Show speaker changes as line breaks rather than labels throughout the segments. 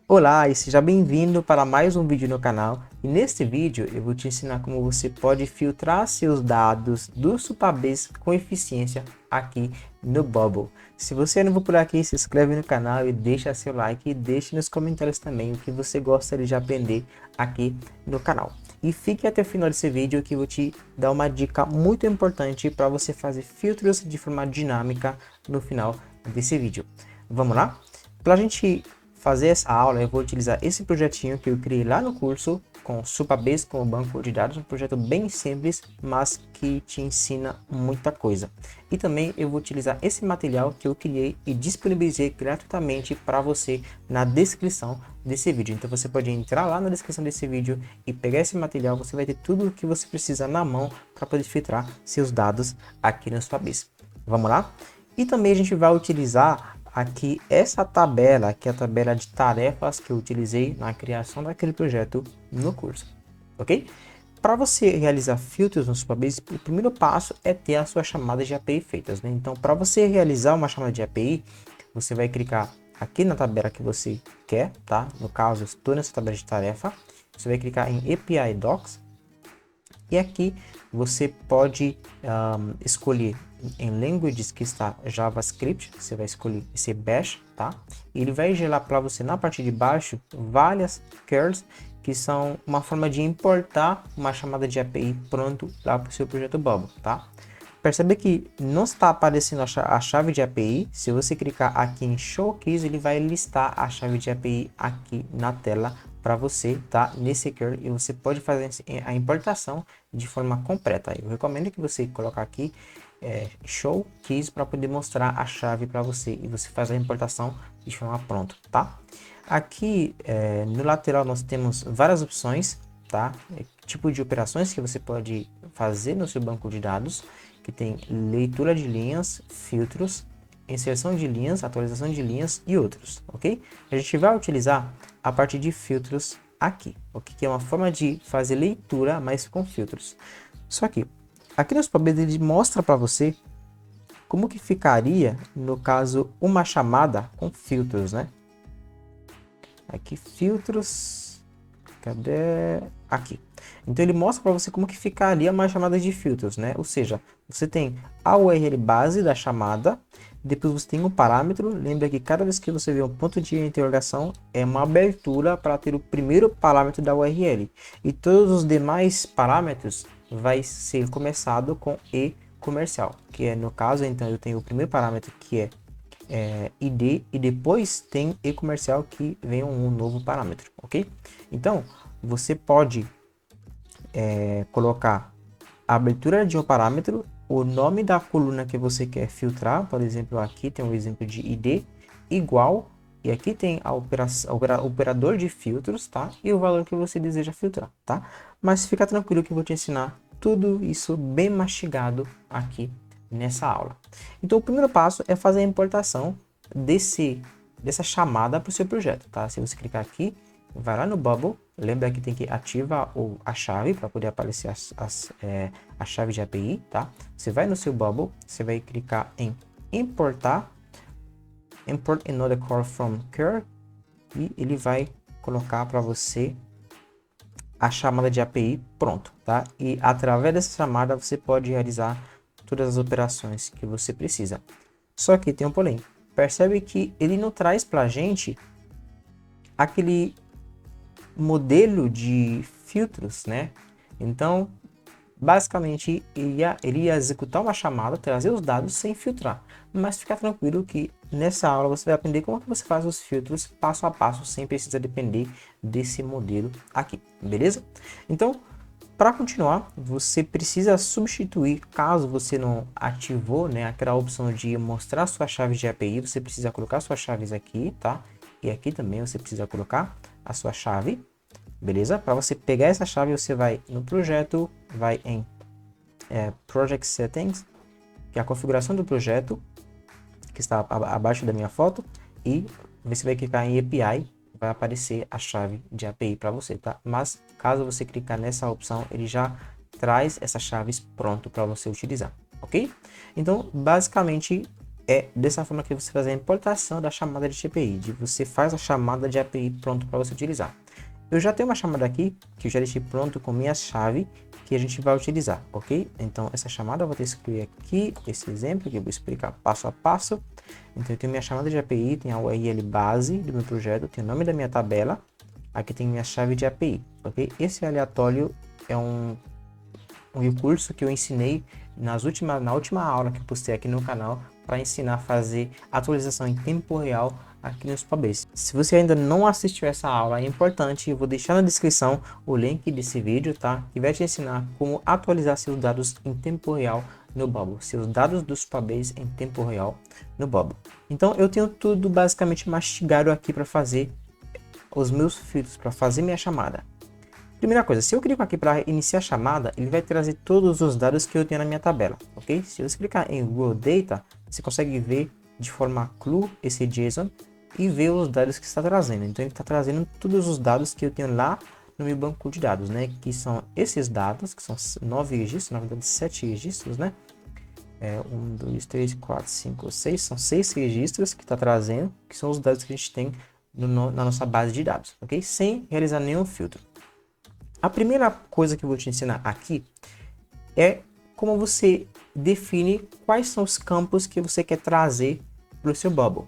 Olá e seja bem-vindo para mais um vídeo no canal. E neste vídeo eu vou te ensinar como você pode filtrar seus dados do Supabase com eficiência aqui no Bubble. Se você é novo por aqui, se inscreve no canal e deixa seu like e deixe nos comentários também o que você gostaria de aprender aqui no canal. E fique até o final desse vídeo que eu vou te dar uma dica muito importante para você fazer filtros de forma dinâmica no final desse vídeo. Vamos lá? Para a gente fazer essa aula, eu vou utilizar esse projetinho que eu criei lá no curso com Supabase como banco de dados, um projeto bem simples, mas que te ensina muita coisa. E também eu vou utilizar esse material que eu criei e disponibilizei gratuitamente para você na descrição desse vídeo. Então você pode entrar lá na descrição desse vídeo e pegar esse material, você vai ter tudo o que você precisa na mão para poder filtrar seus dados aqui no Supabase. Vamos lá? E também a gente vai utilizar aqui essa tabela, que é a tabela de tarefas que eu utilizei na criação daquele projeto no curso, ok? Para você realizar filtros no Supabase, o primeiro passo é ter as suas chamadas de API feitas, né? Então, para você realizar uma chamada de API, você vai clicar aqui na tabela que você quer, tá? No caso, eu estou nessa tabela de tarefa, você vai clicar em API Docs, e aqui você pode escolher em languages que está JavaScript, você vai escolher esse Bash, tá? E ele vai gerar para você na parte de baixo várias curls que são uma forma de importar uma chamada de API pronto lá para o seu projeto Bubble, tá? Percebe que não está aparecendo a chave de API. Se você clicar aqui em Show Keys, ele vai listar a chave de API aqui na tela para você, tá? Nesse curl, e você pode fazer a importação de forma completa. Eu recomendo que você coloque aqui Show Keys para poder mostrar a chave para você e você faz a importação de forma pronta, tá? Aqui no lateral nós temos várias opções, tá? Tipo de operações que você pode fazer no seu banco de dados, que tem leitura de linhas, filtros, inserção de linhas, atualização de linhas e outros, ok? A gente vai utilizar a parte de filtros aqui, ok? Que é uma forma de fazer leitura, mas com filtros. Só que aqui no Supabase ele mostra para você como que ficaria no caso uma chamada com filtros, né? Aqui filtros, cadê? Aqui. Então ele mostra para você como que ficaria uma chamada de filtros, né? Ou seja, você tem a URL base da chamada, depois você tem um parâmetro. Lembra que cada vez que você vê um ponto de interrogação é uma abertura para ter o primeiro parâmetro da URL. E todos os demais parâmetros vai ser começado com e comercial, que é no caso, então eu tenho o primeiro parâmetro que é ID e depois tem e-comercial que vem um novo parâmetro, ok? Então você pode colocar a abertura de um parâmetro, o nome da coluna que você quer filtrar, por exemplo, aqui tem um exemplo de ID igual, e aqui tem a operador de filtros, tá? E o valor que você deseja filtrar, tá? Mas fica tranquilo que eu vou te ensinar tudo isso bem mastigado aqui nessa aula. Então, o primeiro passo é fazer a importação dessa chamada para o seu projeto, tá? Se você clicar aqui, vai lá no Bubble, lembra que tem que ativar a chave para poder aparecer a chave de API, tá? Você vai no seu Bubble, você vai clicar em importar, import another core from curl, e ele vai colocar para você a chamada de API pronto, tá? E através dessa chamada você pode realizar todas as operações que você precisa. Só que tem um porém. Percebe que ele não traz para a gente aquele modelo de filtros, né? Então, basicamente, ele ia executar uma chamada, trazer os dados sem filtrar. Mas fica tranquilo que nessa aula você vai aprender como que você faz os filtros passo a passo, sem precisar depender desse modelo aqui, beleza? Então, para continuar, você precisa substituir, caso você não ativou, né, aquela opção de mostrar sua chave de API, você precisa colocar suas chaves aqui, tá? E aqui também você precisa colocar a sua chave, beleza? Para você pegar essa chave, você vai no projeto, vai em Project Settings, que é a configuração do projeto, que está abaixo da minha foto, e você vai clicar em API, vai aparecer a chave de API para você, tá? Mas caso você clicar nessa opção, ele já traz essas chaves pronto para você utilizar, ok? Então, basicamente, é dessa forma que você faz a importação da chamada de API, de você faz a chamada de API pronto para você utilizar. Eu já tenho uma chamada aqui, que eu já deixei pronto com minha chave, que a gente vai utilizar, ok? Então, essa chamada eu vou ter que excluir aqui, esse exemplo, que eu vou explicar passo a passo. Então, eu tenho minha chamada de API, tem a URL base do meu projeto, tem o nome da minha tabela, aqui tem minha chave de API, ok? Esse aleatório é um recurso que eu ensinei na última aula que eu postei aqui no canal, para ensinar a fazer atualização em tempo real aqui no Supabase. Se você ainda não assistiu essa aula, é importante, eu vou deixar na descrição o link desse vídeo, tá? Que vai te ensinar como atualizar seus dados em tempo real no Bubble, seus dados do Supabase em tempo real no Bubble. Então eu tenho tudo basicamente mastigado aqui para fazer os meus filtros, para fazer minha chamada. Primeira coisa, se eu clico aqui para iniciar a chamada, ele vai trazer todos os dados que eu tenho na minha tabela, ok? Se você clicar em Raw Data, você consegue ver de forma cru esse JSON e ver os dados que está trazendo. Então ele está trazendo todos os dados que eu tenho lá no meu banco de dados, né? Que são esses dados, que são 9 registros, na verdade 7 registros, né? 1, 2, 3, 4, 5, 6, são 6 registros que está trazendo, que são os dados que a gente tem na nossa base de dados, ok? Sem realizar nenhum filtro. A primeira coisa que eu vou te ensinar aqui é como você define quais são os campos que você quer trazer para o seu Bubble.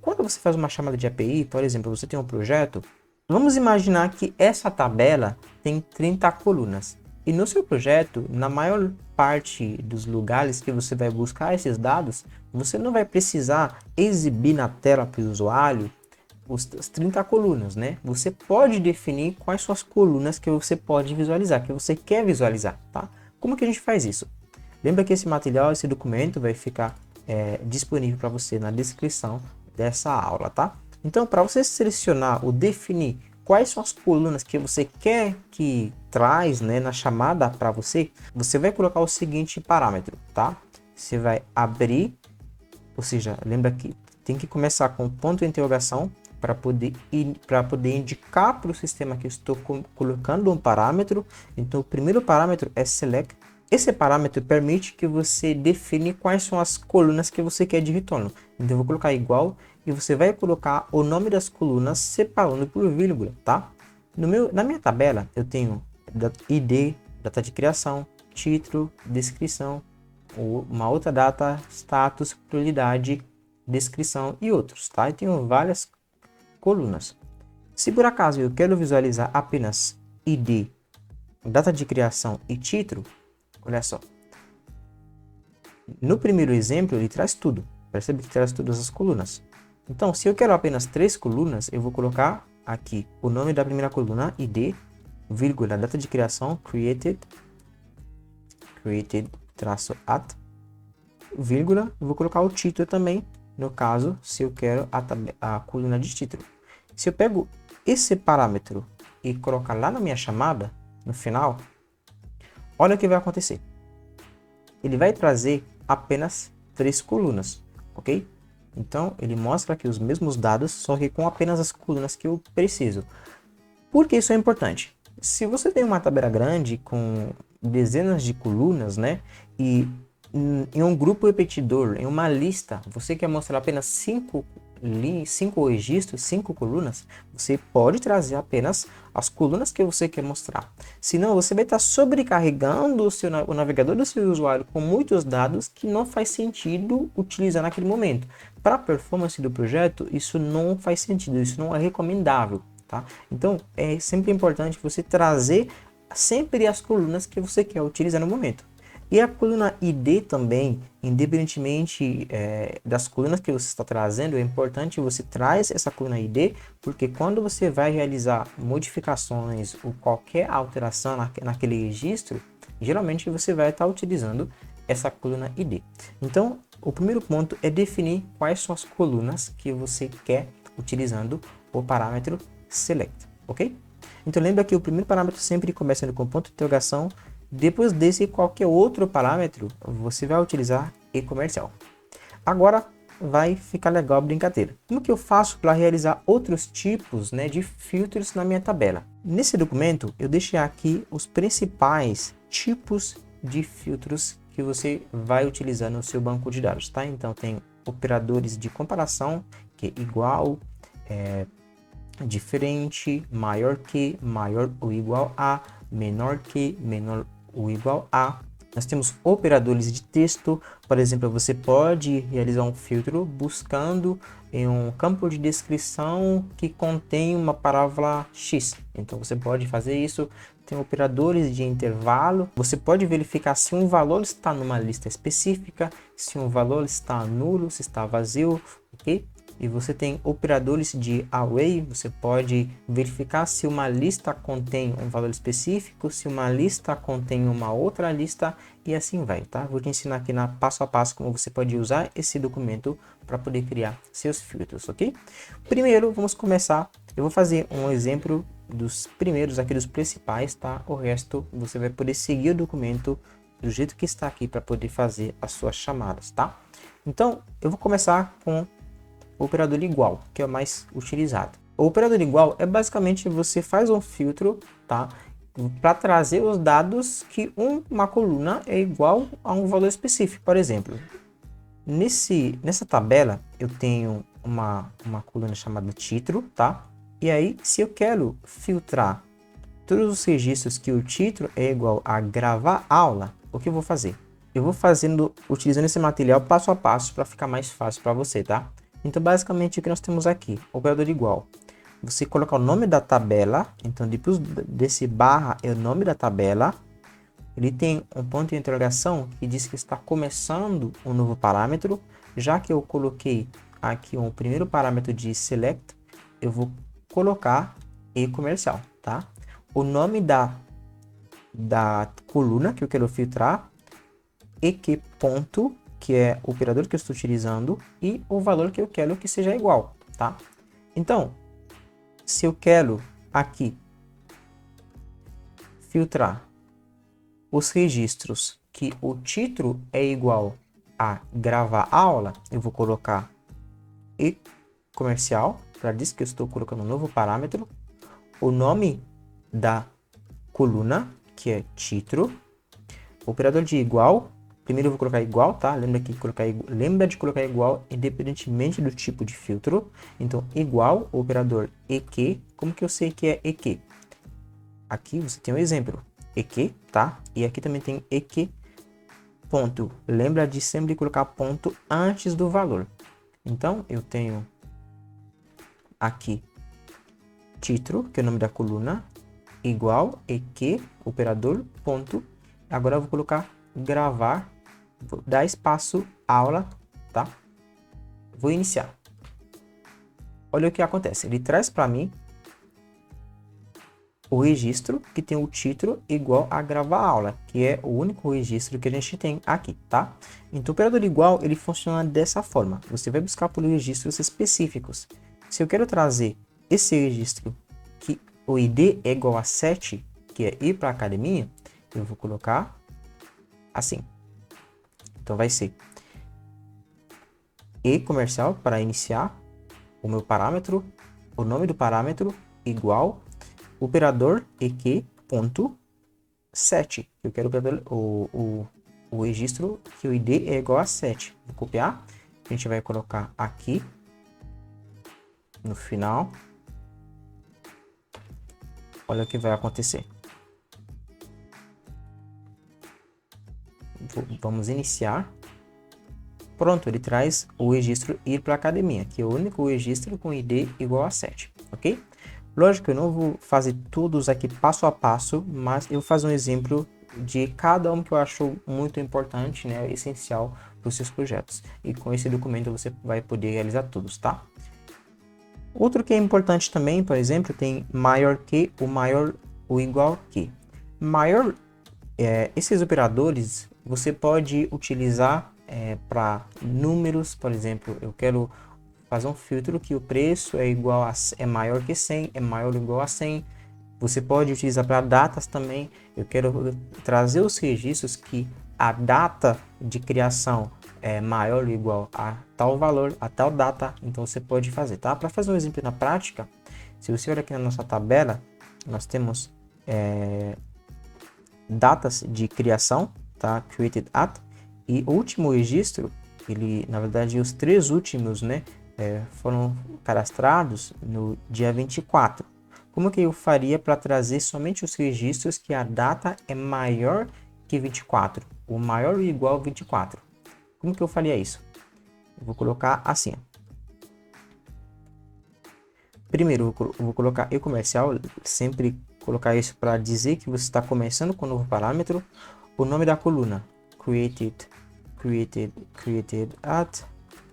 Quando você faz uma chamada de API, por exemplo, você tem um projeto, vamos imaginar que essa tabela tem 30 colunas. E no seu projeto, na maior parte dos lugares que você vai buscar esses dados, você não vai precisar exibir na tela para o usuário as 30 colunas, né? Você pode definir quais são as colunas que você pode visualizar, que você quer visualizar, tá? Como que a gente faz isso? Lembra que esse material, esse documento vai ficar disponível para você na descrição dessa aula, tá? Então, para você selecionar ou definir quais são as colunas que você quer que traz, né, na chamada para você, você vai colocar o seguinte parâmetro, tá? Você vai abrir, ou seja, lembra que tem que começar com ponto de interrogação, para poder indicar para o sistema que eu estou colocando um parâmetro. Então, o primeiro parâmetro é select. Esse parâmetro permite que você define quais são as colunas que você quer de retorno. Então, eu vou colocar igual e você vai colocar o nome das colunas separando por vírgula, tá? Na minha tabela, eu tenho ID, data de criação, título, descrição, uma outra data, status, prioridade, descrição e outros, tá? Eu tenho várias colunas. Se por acaso eu quero visualizar apenas ID, data de criação e título, olha só. No primeiro exemplo ele traz tudo. Percebe que traz todas as colunas. Então, se eu quero apenas 3 colunas, eu vou colocar aqui o nome da primeira coluna, ID, vírgula, data de criação, created, -at, vírgula, eu vou colocar o título também, no caso, se eu quero a coluna de título. Se eu pego esse parâmetro e colocar lá na minha chamada, no final, olha o que vai acontecer. Ele vai trazer apenas 3 colunas, ok? Então, ele mostra aqui os mesmos dados, só que com apenas as colunas que eu preciso. Por que isso é importante? Se você tem uma tabela grande com dezenas de colunas, né? E em um grupo repetidor, em uma lista, você quer mostrar apenas 5 registros, 5 colunas, você pode trazer apenas as colunas que você quer mostrar. Senão, você vai estar sobrecarregando o navegador do seu usuário com muitos dados que não faz sentido utilizar naquele momento. Para a performance do projeto, isso não faz sentido, isso não é recomendável, tá? Então, é sempre importante você trazer sempre as colunas que você quer utilizar no momento. E a coluna ID também, independentemente das colunas que você está trazendo, é importante você traz essa coluna ID, porque quando você vai realizar modificações ou qualquer alteração naquele registro, geralmente você vai estar utilizando essa coluna ID. Então, o primeiro ponto é definir quais são as colunas que você quer utilizando o parâmetro select, ok? Então, lembra que o primeiro parâmetro sempre começa com ponto de interrogação. Depois desse, qualquer outro parâmetro, você vai utilizar e-comercial. Agora vai ficar legal a brincadeira. Como que eu faço para realizar outros tipos, né, de filtros na minha tabela? Nesse documento, eu deixei aqui os principais tipos de filtros que você vai utilizar no seu banco de dados, tá? Então tem operadores de comparação, que é igual, diferente, maior que, maior ou igual a, menor que, menor ou igual a. Nós temos operadores de texto, por exemplo, você pode realizar um filtro buscando em um campo de descrição que contém uma palavra X. Então você pode fazer isso. Tem operadores de intervalo. Você pode verificar se um valor está numa lista específica, se um valor está nulo, se está vazio, ok? E você tem operadores de array, você pode verificar se uma lista contém um valor específico, se uma lista contém uma outra lista e assim vai, tá? Vou te ensinar aqui na passo a passo como você pode usar esse documento para poder criar seus filtros, ok? Primeiro, vamos começar. Eu vou fazer um exemplo dos primeiros aqui, dos principais, tá? O resto você vai poder seguir o documento do jeito que está aqui para poder fazer as suas chamadas, tá? Então, eu vou começar com o operador igual, que é o mais utilizado. O operador igual é basicamente você faz um filtro, tá? Para trazer os dados que uma coluna é igual a um valor específico. Por exemplo, nessa tabela eu tenho uma coluna chamada título, tá? E aí, se eu quero filtrar todos os registros que o título é igual a gravar aula, o que eu vou fazer? Eu vou utilizando esse material passo a passo para ficar mais fácil para você, tá? Então, basicamente, o que nós temos aqui? Operador igual. Você colocar o nome da tabela. Então, depois desse barra é o nome da tabela. Ele tem um ponto de interrogação que diz que está começando um novo parâmetro. Já que eu coloquei aqui um primeiro parâmetro de select, eu vou colocar e comercial, tá? O nome da coluna que eu quero filtrar, e que ponto, que é o operador que eu estou utilizando, e o valor que eu quero que seja igual, tá? Então, se eu quero aqui filtrar os registros que o título é igual a gravar aula, eu vou colocar e comercial, para dizer que eu estou colocando um novo parâmetro, o nome da coluna, que é título, operador de igual. Primeiro eu vou colocar igual, tá? Lembra de colocar igual independentemente do tipo de filtro. Então, igual, o operador EQ. Como que eu sei que é EQ? Aqui você tem um exemplo. EQ, tá? E aqui também tem EQ ponto. Lembra de sempre colocar ponto antes do valor. Então, eu tenho aqui título, que é o nome da coluna, igual, EQ, operador, ponto. Agora eu vou colocar gravar. Vou dar espaço aula, tá? Vou iniciar. Olha o que acontece. Ele traz para mim o registro que tem o título igual a gravar aula, que é o único registro que a gente tem aqui, tá? Então, o operador igual, ele funciona dessa forma. Você vai buscar por registros específicos. Se eu quero trazer esse registro que o ID é igual a 7, que é ir para a academia, eu vou colocar assim. Então, vai ser e comercial para iniciar o meu parâmetro, o nome do parâmetro igual operador EQ ponto 7. Eu quero o registro que o ID é igual a 7. Vou copiar. A gente vai colocar aqui no final. Olha o que vai acontecer. Vamos iniciar. Pronto, ele traz o registro ir para a academia, que é o único registro com ID igual a 7, ok? Lógico que eu não vou fazer todos aqui passo a passo, mas eu vou fazer um exemplo de cada um que eu acho muito importante, né, essencial para os seus projetos. E com esse documento você vai poder realizar todos, tá? Outro que é importante também, por exemplo, tem maior que, o maior, o igual que. Maior, esses operadores você pode utilizar para números, por exemplo, eu quero fazer um filtro que o preço é maior que 100, é maior ou igual a 100. Você pode utilizar para datas também. Eu quero trazer os registros que a data de criação é maior ou igual a tal valor, a tal data. Então você pode fazer, tá? Para fazer um exemplo na prática, se você olhar aqui na nossa tabela, nós temos datas de criação, tá? Created at. E o último registro ele, na verdade, os 3 últimos, né, foram cadastrados no dia 24. Como que eu faria para trazer somente os registros que a data é maior que 24, ou maior ou igual a 24? Como que eu faria isso? Eu vou colocar assim, ó. Primeiro, eu vou colocar e-comercial, sempre colocar isso para dizer que você está começando com um novo parâmetro. O nome da coluna, created at,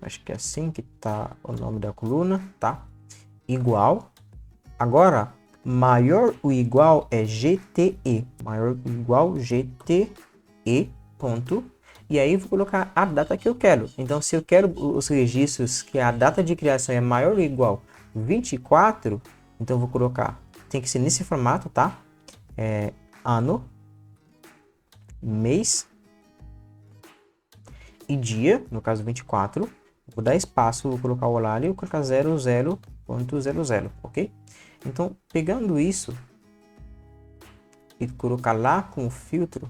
acho que é assim que tá o nome da coluna, tá? Igual. Agora, maior ou igual é GTE, maior ou igual GTE, ponto. E aí vou colocar a data que eu quero. Então, se eu quero os registros que a data de criação é maior ou igual 24, então vou colocar, tem que ser nesse formato, tá? Ano, mês e dia, no caso 24. Vou dar espaço, vou colocar o horário e vou colocar 00.00, ok? Então, pegando isso e colocar lá com o filtro,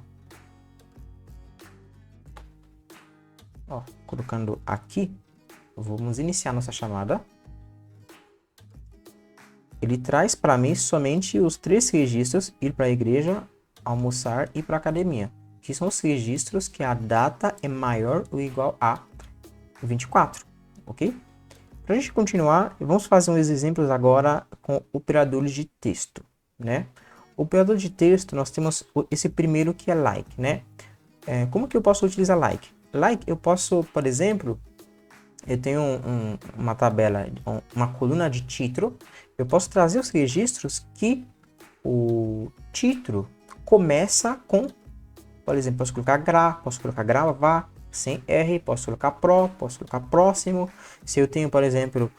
ó, colocando aqui, vamos iniciar nossa chamada. Ele traz para mim somente os 3 registros: ir para a igreja, almoçar e para a academia, que são os registros que a data é maior ou igual a 24, ok? Para a gente continuar, vamos fazer uns exemplos agora com operadores de texto, né? O operador de texto, nós temos esse primeiro que é like, né? Como que eu posso utilizar like? Like, eu posso, por exemplo, eu tenho uma tabela, uma coluna de título, eu posso trazer os registros que o título começa com, por exemplo, posso colocar gravar, sem R, posso colocar pro, posso colocar próximo. Se eu tenho, por exemplo,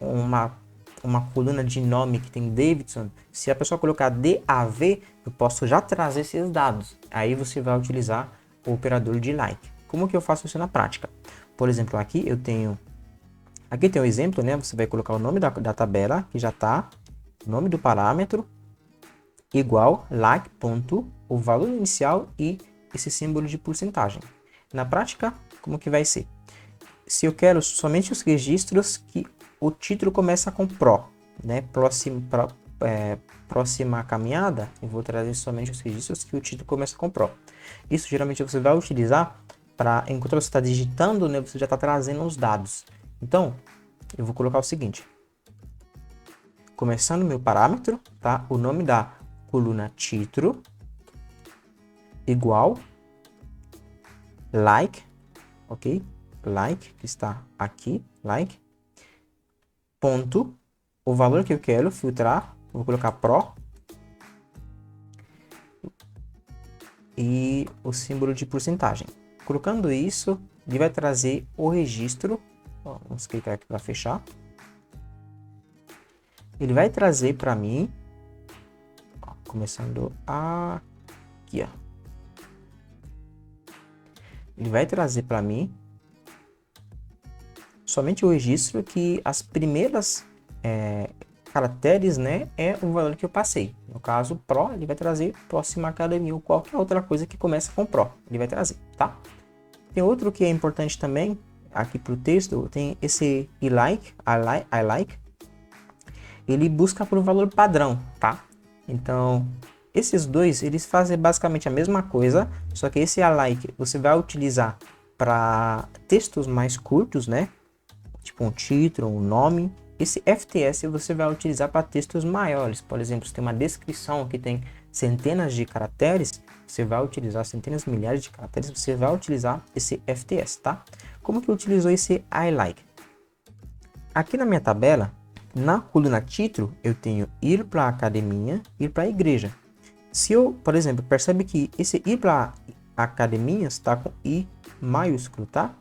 uma coluna de nome que tem Davidson, se a pessoa colocar DAV, eu posso já trazer esses dados. Aí você vai utilizar o operador de like. Como que eu faço isso na prática? Por exemplo, aqui tem um exemplo, né? Você vai colocar o nome da tabela, que já está, o nome do parâmetro, igual, like, ponto, o valor inicial e esse símbolo de porcentagem. Na prática, como que vai ser? Se eu quero somente os registros que o título começa com PRO, né? Próxima caminhada, eu vou trazer somente os registros que o título começa com PRO. Isso geralmente você vai utilizar para, enquanto você está digitando, né, você já está trazendo os dados. Então, eu vou colocar o seguinte. Começando meu parâmetro, tá? O nome da coluna título, igual, like, ok? Like, que está aqui, like, ponto, o valor que eu quero filtrar, vou colocar PRO, e o símbolo de porcentagem. Colocando isso, ele vai trazer o registro, ó, vamos clicar aqui para fechar. Ele vai trazer para mim, ó, começando aqui, ó. Ele vai trazer para mim somente o registro que as primeiras caracteres, né, é o valor que eu passei. No caso, PRO, ele vai trazer próxima academia ou qualquer outra coisa que começa com PRO, ele vai trazer, tá? Tem outro que é importante também, aqui para o texto, tem esse I like, ele busca por um valor padrão, tá? Então, esses dois, eles fazem basicamente a mesma coisa, só que esse I like você vai utilizar para textos mais curtos, né? Tipo um título, um nome. Esse FTS você vai utilizar para textos maiores. Por exemplo, se tem uma descrição que tem centenas de caracteres, você vai utilizar centenas, milhares de caracteres, você vai utilizar esse FTS, tá? Como que eu utilizo esse I like? Aqui na minha tabela, na coluna título, eu tenho ir para a academia, ir para a igreja. Se eu, por exemplo, percebe que esse ir para a academia está com I maiúsculo, tá?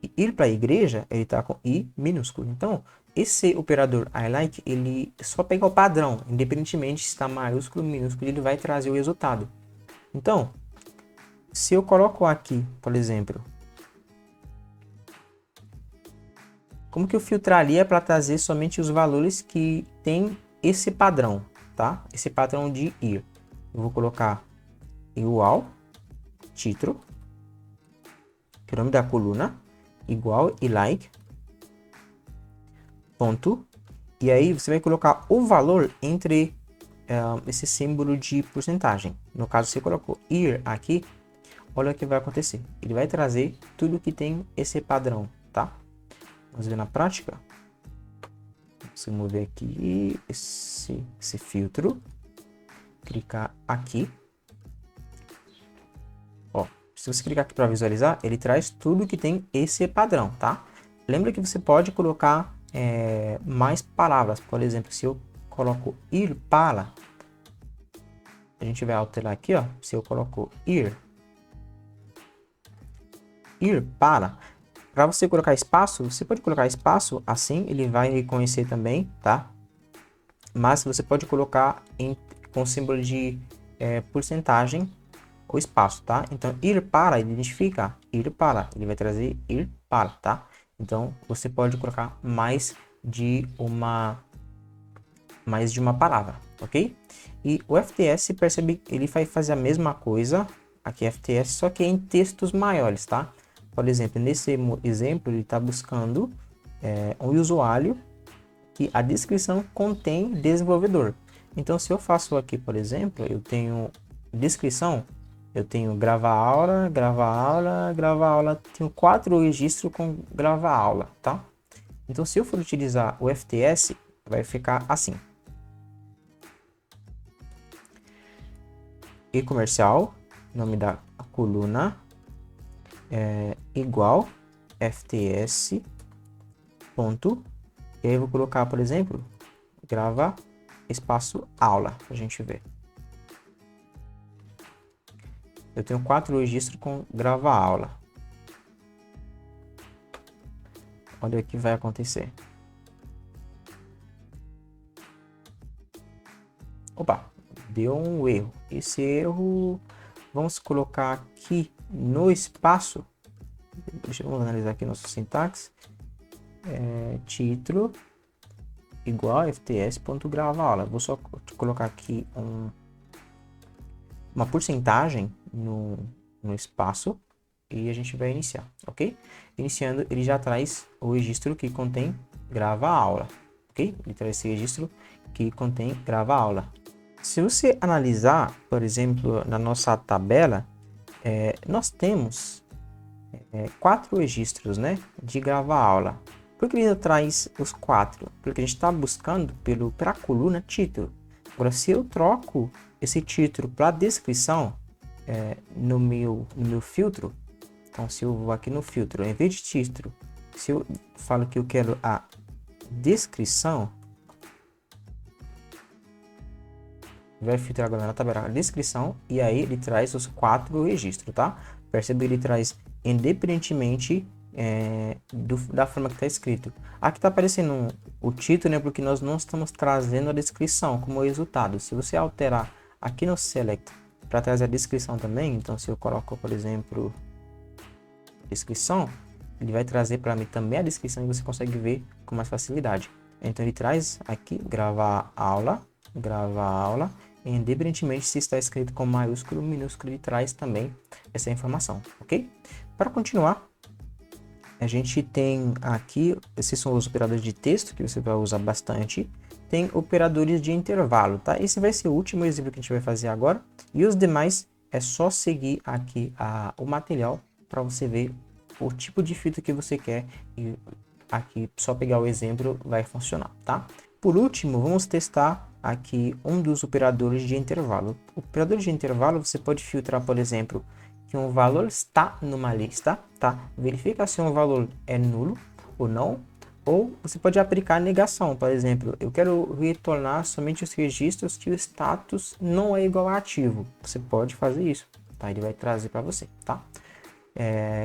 E ir para a igreja, ele está com I minúsculo. Então, esse operador I like, ele só pega o padrão, independentemente se está maiúsculo ou minúsculo, ele vai trazer o resultado. Então, se eu coloco aqui, por exemplo, como que eu filtraria para trazer somente os valores que tem esse padrão, tá? Esse padrão de ir. Eu vou colocar igual, título, que é o nome da coluna, igual e like, ponto, e aí você vai colocar o valor entre esse símbolo de porcentagem. No caso, você colocou year aqui, olha o que vai acontecer. Ele vai trazer tudo que tem esse padrão, tá? Vamos ver na prática. Vamos mover aqui esse filtro, clicar aqui. Ó, se você clicar aqui para visualizar, ele traz tudo que tem esse padrão, tá? Lembra que você pode colocar mais palavras. Por exemplo, se eu coloco ir para, a gente vai alterar aqui, ó. Se eu coloco ir para você colocar espaço, você pode colocar espaço assim, ele vai reconhecer também, tá? Mas você pode colocar com símbolo de porcentagem o espaço, tá? Então, ir para, ele identifica ir para, ele vai trazer ir para, tá? Então, você pode colocar mais de uma palavra, ok? E o FTS, percebe, ele vai fazer a mesma coisa, aqui FTS, só que em textos maiores, tá? Por exemplo, nesse exemplo, ele está buscando um usuário que a descrição contém desenvolvedor. Então, se eu faço aqui, por exemplo, eu tenho descrição, eu tenho gravar aula, tenho 4 registros com gravar aula, tá? Então, se eu for utilizar o FTS, vai ficar assim. E comercial, nome da coluna, igual FTS, ponto, e aí eu vou colocar, por exemplo, grava espaço aula, pra gente ver. Eu tenho 4 registros com grava aula. Olha o que vai acontecer. Opa, deu um erro. Esse erro, vamos colocar aqui no espaço. Vamos analisar aqui nosso sintaxe. Título igual fts.grava aula. Vou só colocar aqui uma porcentagem no espaço e a gente vai iniciar, ok? Iniciando, ele já traz o registro que contém grava aula, ok? Ele traz esse registro que contém grava aula. Se você analisar, por exemplo, na nossa tabela, nós temos 4 registros, né, de gravar aula. Por que ele traz os 4? Porque a gente está buscando pela coluna título. Agora, se eu troco esse título para descrição no meu filtro, então se eu vou aqui no filtro, em vez de título, se eu falo que eu quero a descrição, vai filtrar agora na tabela a descrição, e aí ele traz os 4 registros, tá? Percebe, ele traz independentemente da forma que está escrito. Aqui está aparecendo o título, né, porque nós não estamos trazendo a descrição como resultado. Se você alterar aqui no Select para trazer a descrição também, então se eu coloco, por exemplo, descrição, ele vai trazer para mim também a descrição e você consegue ver com mais facilidade. Então ele traz aqui, gravar aula, independentemente se está escrito com maiúsculo ou minúsculo, ele traz também essa informação, ok? Para continuar, a gente tem aqui, esses são os operadores de texto que você vai usar bastante. Tem operadores de intervalo, tá? Esse vai ser o último exemplo que a gente vai fazer agora. E os demais é só seguir aqui o material para você ver o tipo de filtro que você quer. E aqui, só pegar o exemplo, vai funcionar, tá? Por último, vamos testar aqui um dos operadores de intervalo. O operador de intervalo, você pode filtrar, por exemplo, que um valor está numa lista, tá? Verifica se um valor é nulo ou não. Ou você pode aplicar negação, por exemplo, eu quero retornar somente os registros que o status não é igual a ativo. Você pode fazer isso, tá? Ele vai trazer para você, tá?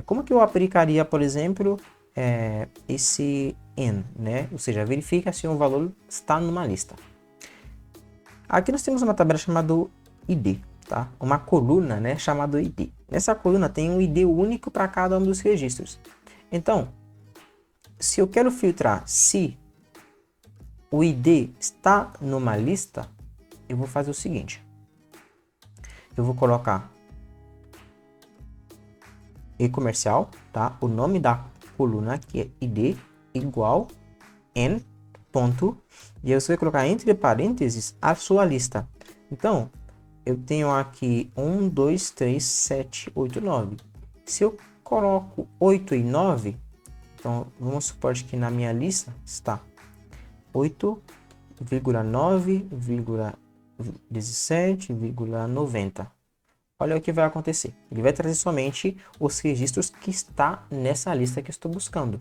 Como que eu aplicaria, por exemplo, esse n, né? Ou seja, verifica se um valor está numa lista. Aqui nós temos uma tabela chamada ID, tá? Uma coluna, né, chamada ID. Nessa coluna tem um ID único para cada um dos registros. Então, se eu quero filtrar se o ID está numa lista, eu vou fazer o seguinte. Eu vou colocar e comercial, tá? O nome da coluna aqui é id igual n ponto, e aí você vai colocar entre parênteses a sua lista. Então, eu tenho aqui 1, 2, 3, 7, 8, 9. Se eu coloco 8 e 9, então vamos supor que na minha lista está 8,9,17,90. Olha o que vai acontecer. Ele vai trazer somente os registros que está nessa lista que eu estou buscando.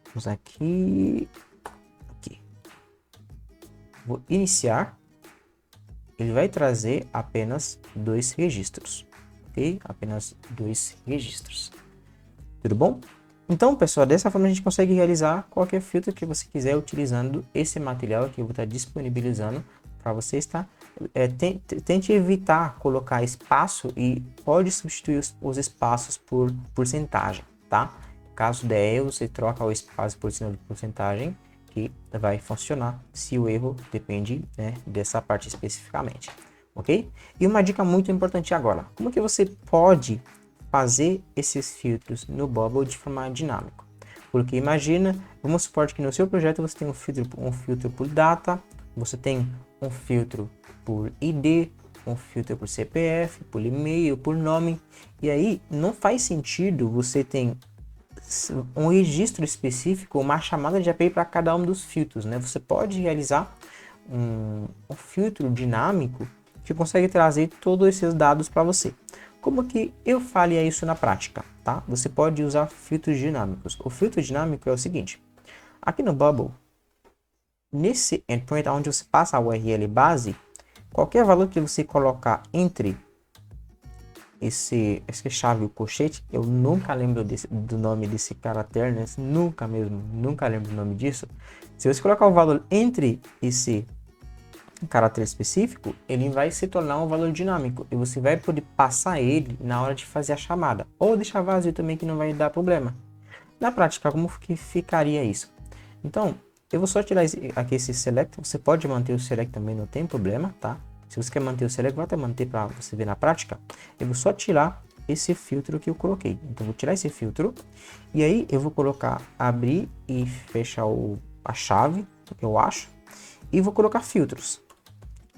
Vamos aqui. Vou iniciar. Ele vai trazer apenas 2 registros. Ok? Apenas 2 registros. Tudo bom? Então, pessoal, dessa forma a gente consegue realizar qualquer filtro que você quiser utilizando esse material que eu vou estar disponibilizando para você estar. Tente evitar colocar espaço e pode substituir os espaços por porcentagem, tá? Caso der erro, você troca o espaço por sinal de porcentagem, que vai funcionar se o erro depende, né, dessa parte especificamente, ok? E uma dica muito importante agora, como que você pode fazer esses filtros no Bubble de forma dinâmica? Porque imagina, vamos supor que no seu projeto você tem um filtro por data, você tem um filtro por ID, um filtro por CPF, por e-mail, por nome, e aí não faz sentido você ter um registro específico, uma chamada de API para cada um dos filtros, né? Você pode realizar um filtro dinâmico que consegue trazer todos esses dados para você. Como que eu faria isso na prática, tá? Você pode usar filtros dinâmicos. O filtro dinâmico é o seguinte: aqui no Bubble, nesse endpoint onde você passa a URL base, qualquer valor que você colocar entre essa chave, o colchete, eu nunca lembro do nome desse caractere, né? Nunca lembro do nome disso. Se você colocar o valor entre esse caractere específico, ele vai se tornar um valor dinâmico e você vai poder passar ele na hora de fazer a chamada, ou deixar vazio também, que não vai dar problema. Na prática, como que ficaria isso? Então, eu vou só tirar aqui esse select. Você pode manter o select também, não tem problema, tá? Se você quer manter o select, vou até manter para você ver na prática. Eu vou só tirar esse filtro que eu coloquei. Então, vou tirar esse filtro e aí eu vou colocar abrir e fechar a chave, eu acho, e vou colocar filtros.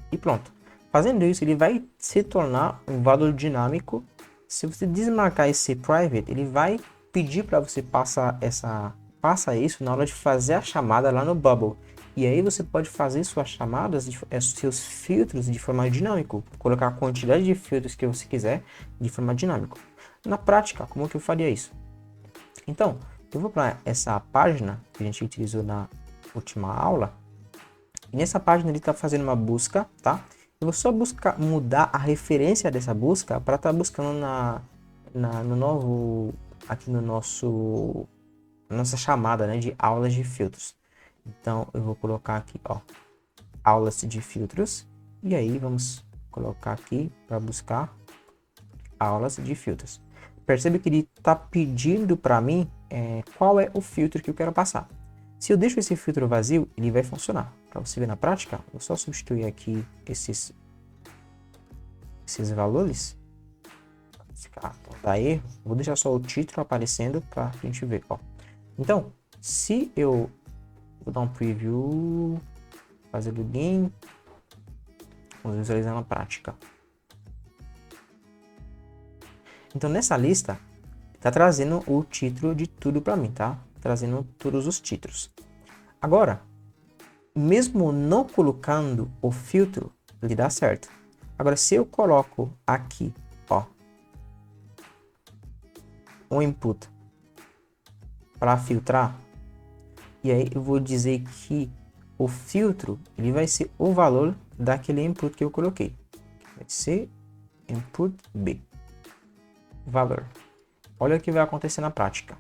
E pronto. Fazendo isso, ele vai se tornar um valor dinâmico. Se você desmarcar esse private, ele vai pedir para você passar isso na hora de fazer a chamada lá no Bubble. E aí você pode fazer suas chamadas, seus filtros de forma dinâmica. Colocar a quantidade de filtros que você quiser de forma dinâmica. Na prática, como que eu faria isso? Então, eu vou para essa página que a gente utilizou na última aula. E nessa página ele está fazendo uma busca, tá? Eu vou só mudar a referência dessa busca para estar buscando no novo, aqui no nossa chamada, né, de aulas de filtros. Então eu vou colocar aqui, ó, aulas de filtros, e aí vamos colocar aqui para buscar aulas de filtros. Percebe que ele está pedindo para mim qual é o filtro que eu quero passar. Se eu deixo esse filtro vazio, ele vai funcionar. Para você ver na prática, vou só substituir aqui esses valores. Tá erro. Vou deixar só o título aparecendo para a gente ver. Ó. Então, se eu vou dar um preview, fazer login, vamos visualizar na prática. Então, nessa lista, está trazendo o título de tudo para mim, tá? Trazendo todos os títulos. Agora, mesmo não colocando o filtro, ele dá certo. Agora, se eu coloco aqui, ó, um input para filtrar, e aí eu vou dizer que o filtro ele vai ser o valor daquele input que eu coloquei. Vai ser input B. Valor. Olha o que vai acontecer na prática.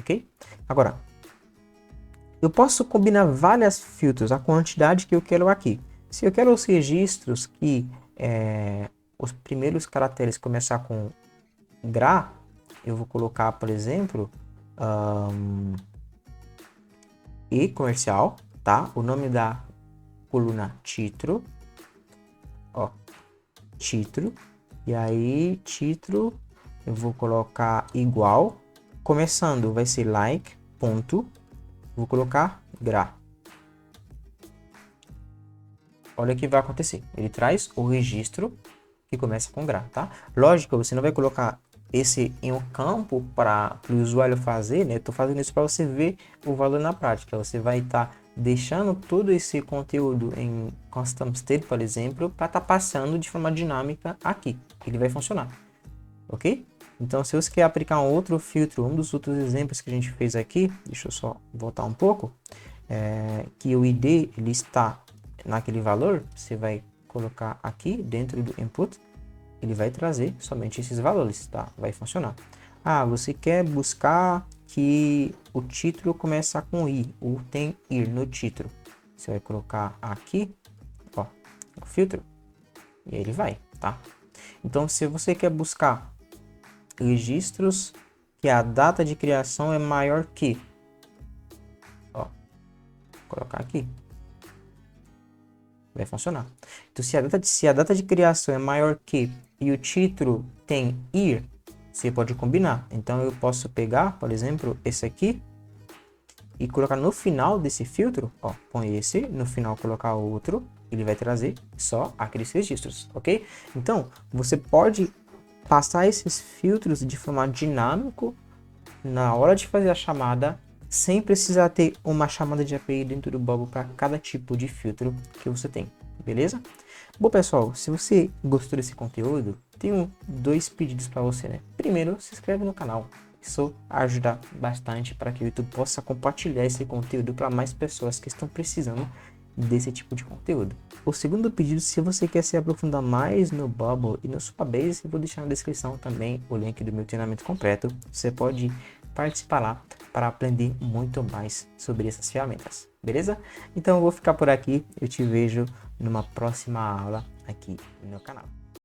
Ok? Agora, eu posso combinar vários filtros, a quantidade que eu quero aqui. Se eu quero os registros que os primeiros caracteres começar com GRA, eu vou colocar, por exemplo, e comercial, tá? O nome da coluna título, ó, título, e aí título eu vou colocar igual, começando vai ser like, ponto, vou colocar gra. Olha o que vai acontecer, ele traz o registro que começa com gra, tá? Lógico, você não vai colocar esse em um campo para o usuário fazer, né? Eu tô fazendo isso para você ver o valor na prática. Você vai estar deixando todo esse conteúdo em custom state, por exemplo, para estar passando de forma dinâmica aqui. Ele vai funcionar, ok? Então, se você quer aplicar um outro filtro, um dos outros exemplos que a gente fez aqui, deixa eu só voltar um pouco, que o ID ele está naquele valor, você vai colocar aqui dentro do input, ele vai trazer somente esses valores, tá? Vai funcionar. Ah, você quer buscar que o título começa com I, ou tem IR no título. Você vai colocar aqui, ó, o filtro, e ele vai, tá? Então, se você quer buscar registros que a data de criação é maior que, ó, vou colocar aqui, vai funcionar. Então, se a data de criação é maior que e o título tem IR, você pode combinar. Então, eu posso pegar, por exemplo, esse aqui e colocar no final desse filtro, ó, põe esse, no final colocar outro, ele vai trazer só aqueles registros, ok? Então, você pode passar esses filtros de forma dinâmica na hora de fazer a chamada, sem precisar ter uma chamada de API dentro do Bubble para cada tipo de filtro que você tem, beleza? Bom, pessoal, se você gostou desse conteúdo, tenho dois pedidos para você, né? Primeiro, se inscreve no canal. Isso ajuda bastante para que o YouTube possa compartilhar esse conteúdo para mais pessoas que estão precisando desse tipo de conteúdo. O segundo pedido, se você quer se aprofundar mais no Bubble e no Supabase, eu vou deixar na descrição também o link do meu treinamento completo. Você pode participar lá para aprender muito mais sobre essas ferramentas, beleza? Então eu vou ficar por aqui, eu te vejo numa próxima aula aqui no canal.